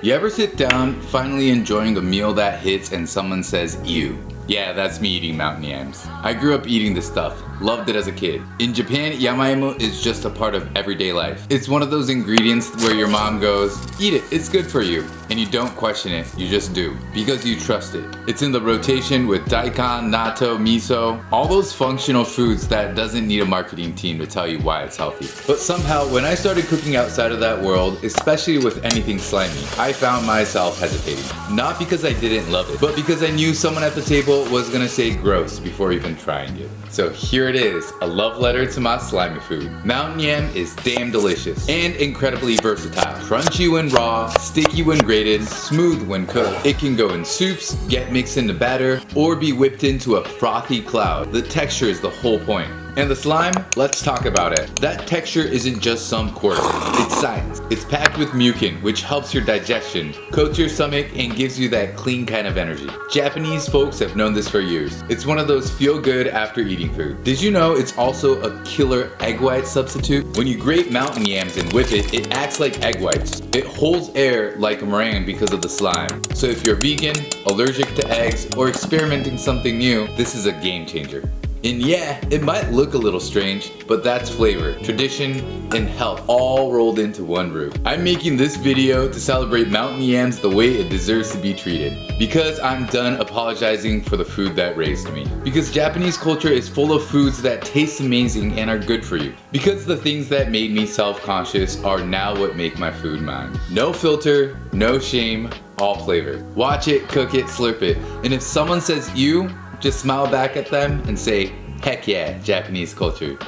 You ever sit down, finally enjoying a meal that hits and someone says, ew? Yeah, that's me eating mountain yams. I grew up eating this stuff. Loved it as a kid. In Japan, yamaimo is just a part of everyday life. It's one of those ingredients where your mom goes, eat it, it's good for you. And you don't question it, you just do. Because you trust it. It's in the rotation with daikon, natto, miso, all those functional foods that doesn't need a marketing team to tell you why it's healthy. But somehow, when I started cooking outside of that world, especially with anything slimy, I found myself hesitating. Not because I didn't love it, but because I knew someone at the table was gonna say gross before even trying it. So here it is, a love letter to my slimy food. Mountain yam is damn delicious and incredibly versatile. Crunchy when raw, sticky when grated, smooth when cooked. It can go in soups, get mixed into batter, or be whipped into a frothy cloud. The texture is the whole point. And the slime? Let's talk about it. That texture isn't just some quirk, it's science. It's packed with mucin, which helps your digestion, coats your stomach, and gives you that clean kind of energy. Japanese folks have known this for years. It's one of those feel good after eating food. Did you know it's also a killer egg white substitute? When you grate mountain yams and whip it, it acts like egg whites. It holds air like a meringue because of the slime. So if you're vegan, allergic to eggs, or experimenting something new, this is a game changer. And yeah, it might look a little strange, but that's flavor, tradition, and health all rolled into one roof. I'm making this video to celebrate mountain yams the way it deserves to be treated. Because I'm done apologizing for the food that raised me. Because Japanese culture is full of foods that taste amazing and are good for you. Because the things that made me self-conscious are now what make my food mine. No filter, no shame, all flavor. Watch it, cook it, slurp it. And if someone says ew, just smile back at them and say, heck yeah, Japanese culture.